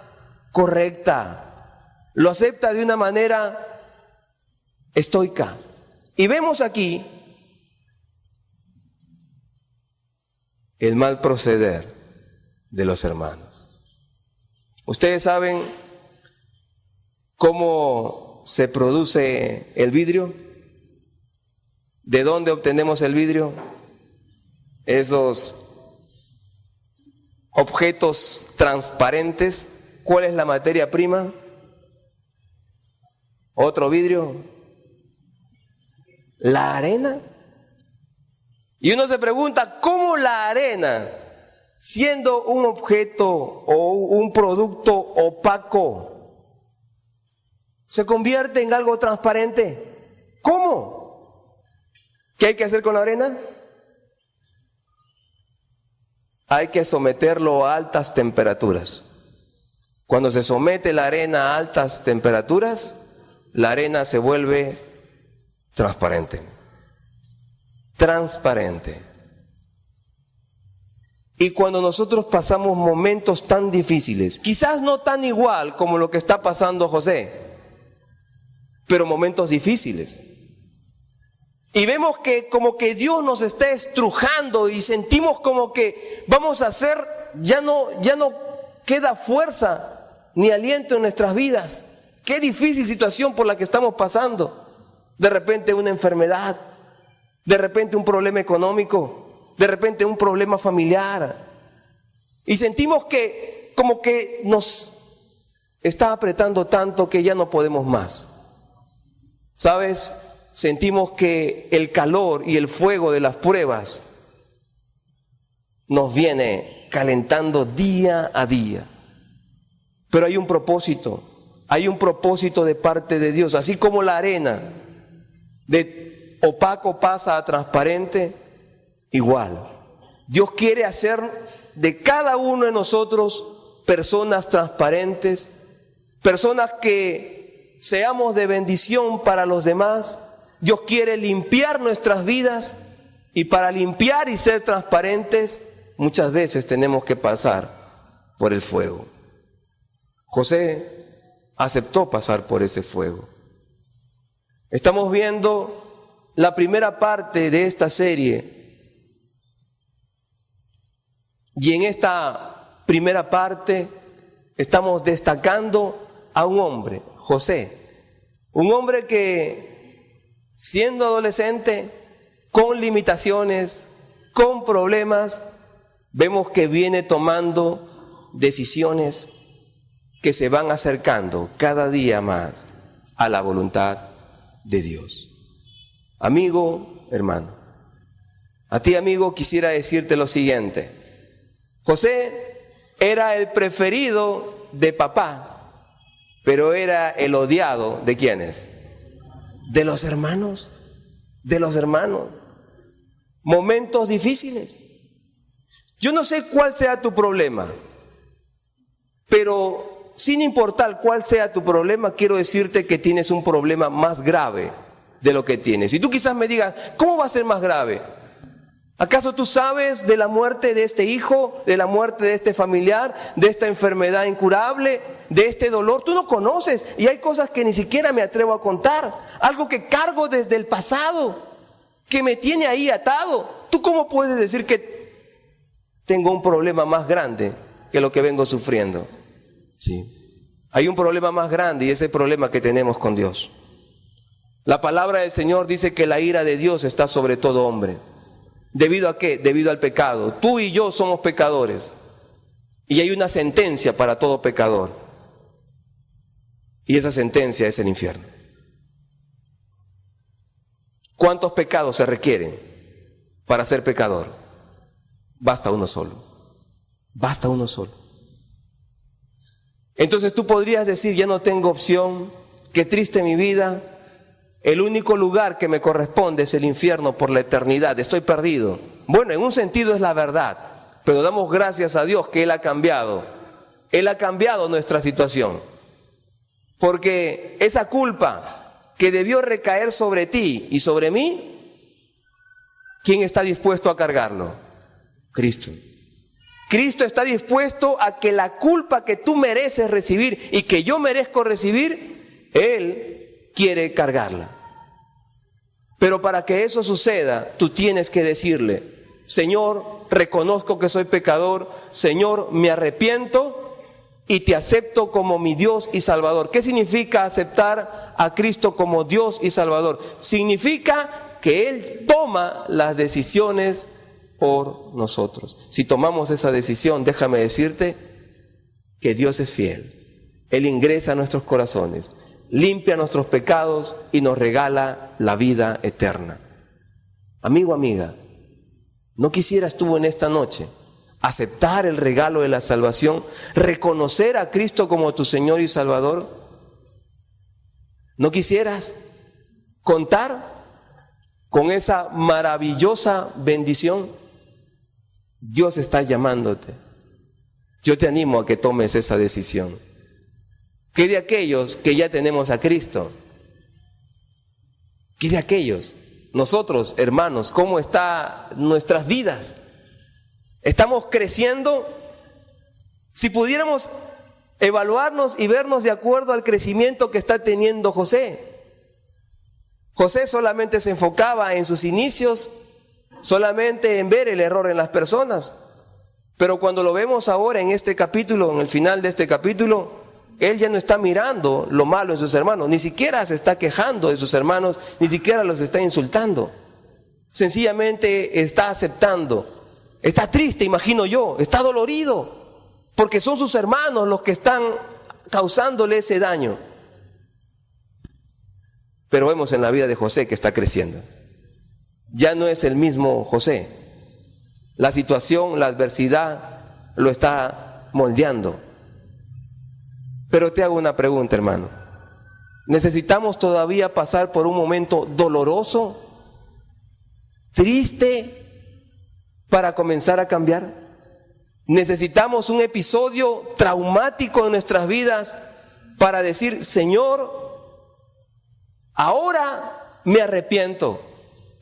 correcta, lo acepta de una manera estoica. Y vemos aquí el mal proceder de los hermanos. Ustedes saben cómo se produce el vidrio. ¿De dónde obtenemos el vidrio? Esos objetos transparentes. ¿Cuál es la materia prima? Otro vidrio. La arena. Y uno se pregunta, ¿cómo la arena, siendo un objeto o un producto opaco, se convierte en algo transparente? ¿Cómo? ¿Qué hay que hacer con la arena? Hay que someterlo a altas temperaturas. Cuando se somete la arena a altas temperaturas, la arena se vuelve transparente. Transparente. Y cuando nosotros pasamos momentos tan difíciles, quizás no tan igual como lo que está pasando José, pero momentos difíciles, y vemos que como que Dios nos está estrujando y sentimos como que vamos a hacer, ya no queda fuerza ni aliento en nuestras vidas. Qué difícil situación por la que estamos pasando. De repente una enfermedad, de repente un problema económico, de repente un problema familiar. Y sentimos que como que nos está apretando tanto que ya no podemos más. ¿Sabes? Sentimos que el calor y el fuego de las pruebas nos viene calentando día a día. Pero hay un propósito de parte de Dios. Así como la arena de opaco pasa a transparente, igual. Dios quiere hacer de cada uno de nosotros personas transparentes, personas que seamos de bendición para los demás. Dios quiere limpiar nuestras vidas, y para limpiar y ser transparentes muchas veces tenemos que pasar por el fuego. José aceptó pasar por ese fuego. Estamos viendo la primera parte de esta serie, y en esta primera parte estamos destacando a un hombre, José, un hombre que siendo adolescente, con limitaciones, con problemas, vemos que viene tomando decisiones que se van acercando cada día más a la voluntad de Dios. Amigo, hermano, a ti, amigo, quisiera decirte lo siguiente. José era el preferido de papá, pero era el odiado ¿de quiénes? De los hermanos, momentos difíciles. Yo no sé cuál sea tu problema, pero sin importar cuál sea tu problema, quiero decirte que tienes un problema más grave de lo que tienes. Y tú quizás me digas, ¿cómo va a ser más grave? ¿Acaso tú sabes de la muerte de este hijo, de la muerte de este familiar, de esta enfermedad incurable, de este dolor? Tú no conoces, y hay cosas que ni siquiera me atrevo a contar, algo que cargo desde el pasado, que me tiene ahí atado. ¿Tú cómo puedes decir que tengo un problema más grande que lo que vengo sufriendo? Sí. Hay un problema más grande, y ese problema que tenemos con Dios. La palabra del Señor dice que la ira de Dios está sobre todo hombre. ¿Debido a qué? Debido al pecado. Tú y yo somos pecadores. Y hay una sentencia para todo pecador. Y esa sentencia es el infierno. ¿Cuántos pecados se requieren para ser pecador? Basta uno solo. Basta uno solo. Entonces tú podrías decir, ya no tengo opción, qué triste mi vida, el único lugar que me corresponde es el infierno por la eternidad, estoy perdido. Bueno, en un sentido es la verdad, pero damos gracias a Dios que Él ha cambiado nuestra situación. Porque esa culpa que debió recaer sobre ti y sobre mí, ¿quién está dispuesto a cargarlo? Cristo. Cristo está dispuesto a que la culpa que tú mereces recibir y que yo merezco recibir, Él quiere cargarla. Pero para que eso suceda, tú tienes que decirle, Señor, reconozco que soy pecador, Señor, me arrepiento y te acepto como mi Dios y Salvador. ¿Qué significa aceptar a Cristo como Dios y Salvador? Significa que Él toma las decisiones por nosotros. Si tomamos esa decisión, déjame decirte que Dios es fiel. Él ingresa a nuestros corazones, limpia nuestros pecados y nos regala la vida eterna. Amigo, amiga, ¿no quisieras tú en esta noche aceptar el regalo de la salvación, reconocer a Cristo como tu Señor y Salvador? ¿No quisieras contar con esa maravillosa bendición? Dios está llamándote. Yo te animo a que tomes esa decisión. ¿Qué de aquellos que ya tenemos a Cristo? ¿Qué de aquellos? Nosotros, hermanos, ¿cómo están nuestras vidas? ¿Estamos creciendo? Si pudiéramos evaluarnos y vernos de acuerdo al crecimiento que está teniendo José. José solamente se enfocaba en sus inicios, solamente en ver el error en las personas. Pero cuando lo vemos ahora en este capítulo, en el final de este capítulo, él ya no está mirando lo malo en sus hermanos, ni siquiera se está quejando de sus hermanos, ni siquiera los está insultando. Sencillamente está aceptando. Está triste, imagino yo, está dolorido, porque son sus hermanos los que están causándole ese daño. Pero vemos en la vida de José que está creciendo. Ya no es el mismo José. La situación, la adversidad lo está moldeando. Pero te hago una pregunta, hermano. ¿Necesitamos todavía pasar por un momento doloroso, triste, para comenzar a cambiar? ¿Necesitamos un episodio traumático en nuestras vidas para decir, Señor, ahora me arrepiento?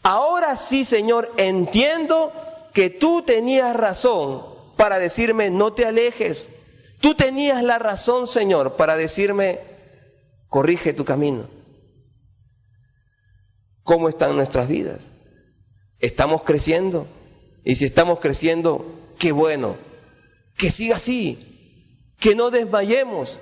Ahora sí, Señor, entiendo que tú tenías razón para decirme no te alejes. Tú tenías la razón, Señor, para decirme corrige tu camino. ¿Cómo están nuestras vidas? ¿Estamos creciendo? Y si estamos creciendo, qué bueno. Que siga así. Que no desmayemos.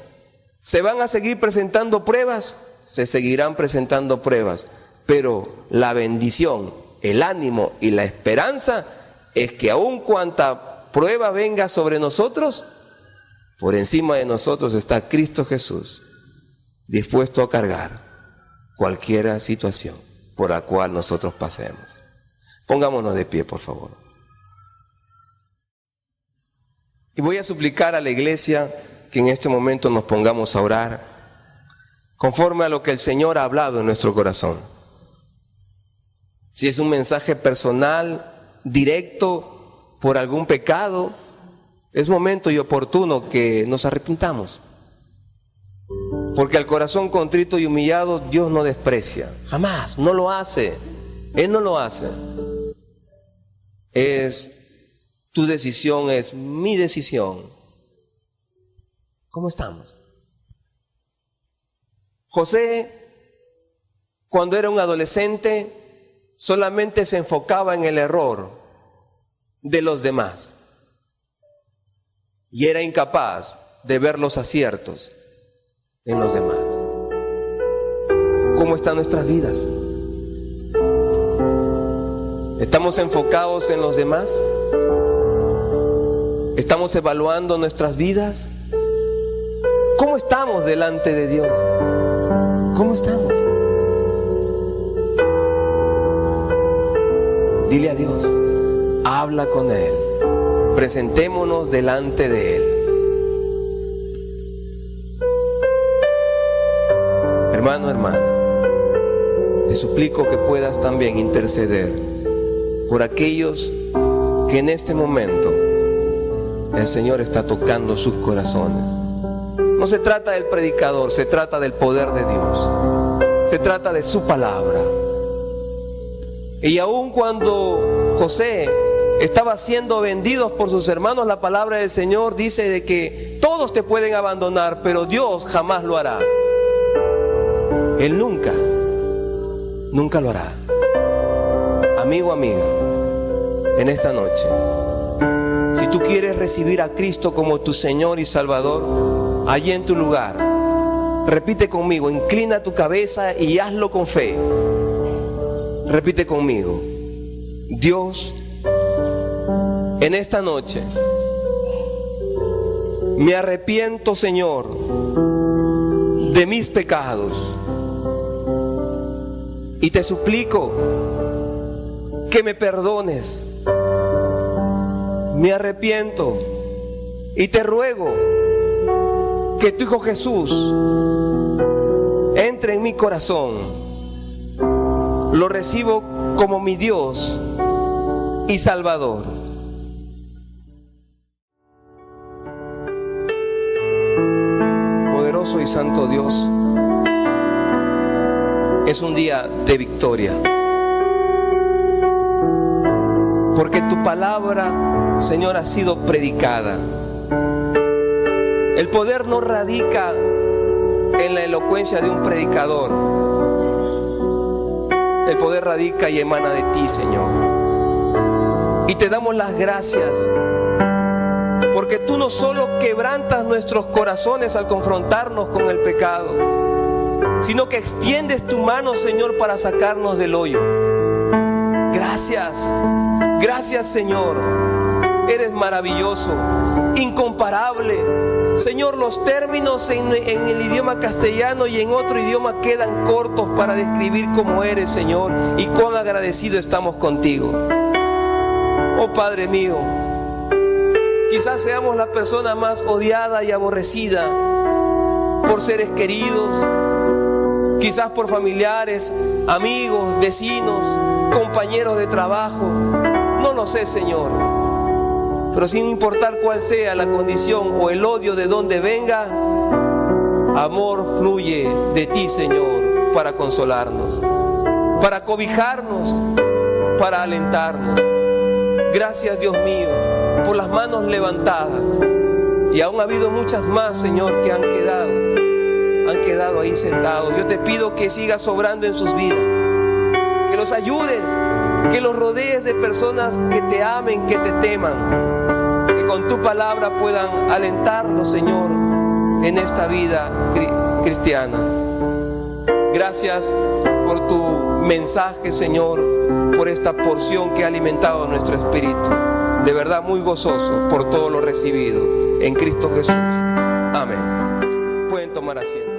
¿Se van a seguir presentando pruebas? Se seguirán presentando pruebas. Pero la bendición, el ánimo y la esperanza es que aun cuanta prueba venga sobre nosotros, por encima de nosotros está Cristo Jesús, dispuesto a cargar cualquier situación por la cual nosotros pasemos. Pongámonos de pie, por favor. Y voy a suplicar a la iglesia que en este momento nos pongamos a orar conforme a lo que el Señor ha hablado en nuestro corazón. Si es un mensaje personal, directo, por algún pecado, es momento y oportuno que nos arrepintamos. Porque al corazón contrito y humillado Dios no desprecia. Jamás, no lo hace. Él no lo hace. Es tu decisión, es mi decisión. ¿Cómo estamos? José, cuando era un adolescente, solamente se enfocaba en el error de los demás. Y era incapaz de ver los aciertos en los demás. ¿Cómo están nuestras vidas? ¿Estamos enfocados en los demás? ¿Estamos evaluando nuestras vidas? ¿Cómo estamos delante de Dios? ¿Cómo estamos? Dile a Dios, habla con Él, presentémonos delante de Él. Hermano, hermana, te suplico que puedas también interceder por aquellos que en este momento el Señor está tocando sus corazones. No se trata del predicador, se trata del poder de Dios, se trata de su palabra. Y aun cuando José estaba siendo vendido por sus hermanos, la palabra del Señor dice de que todos te pueden abandonar, pero Dios jamás lo hará. Él nunca lo hará. Amigo, amiga, en esta noche, si tú quieres recibir a Cristo como tu Señor y Salvador, allí en tu lugar, repite conmigo, inclina tu cabeza y hazlo con fe. Repite conmigo: Dios, en esta noche me arrepiento, Señor, de mis pecados, y te suplico que me perdones. Me arrepiento y te ruego que tu Hijo Jesús entre en mi corazón. Lo recibo como mi Dios y Salvador. Poderoso y santo Dios, es un día de victoria, porque tu palabra, Señor, ha sido predicada. El poder no radica en la elocuencia de un predicador. El poder radica y emana de ti, Señor. Y te damos las gracias, porque tú no solo quebrantas nuestros corazones al confrontarnos con el pecado, sino que extiendes tu mano, Señor, para sacarnos del hoyo. Gracias, gracias, Señor. Eres maravilloso, incomparable. Señor, los términos en el idioma castellano y en otro idioma quedan cortos para describir cómo eres, Señor, y cuán agradecidos estamos contigo. Oh Padre mío, quizás seamos la persona más odiada y aborrecida por seres queridos, quizás por familiares, amigos, vecinos, compañeros de trabajo. No lo sé, Señor. Pero sin importar cuál sea la condición o el odio de donde venga, amor fluye de ti, Señor, para consolarnos, para cobijarnos, para alentarnos. Gracias, Dios mío, por las manos levantadas. Y aún ha habido muchas más, Señor, que han quedado ahí sentados. Yo te pido que sigas obrando en sus vidas, que los ayudes, que los rodees de personas que te amen, que te teman, con tu palabra puedan alentarnos, Señor, en esta vida cristiana. Gracias por tu mensaje, Señor, por esta porción que ha alimentado nuestro espíritu. De verdad muy gozoso por todo lo recibido en Cristo Jesús. Amén. Pueden tomar asiento.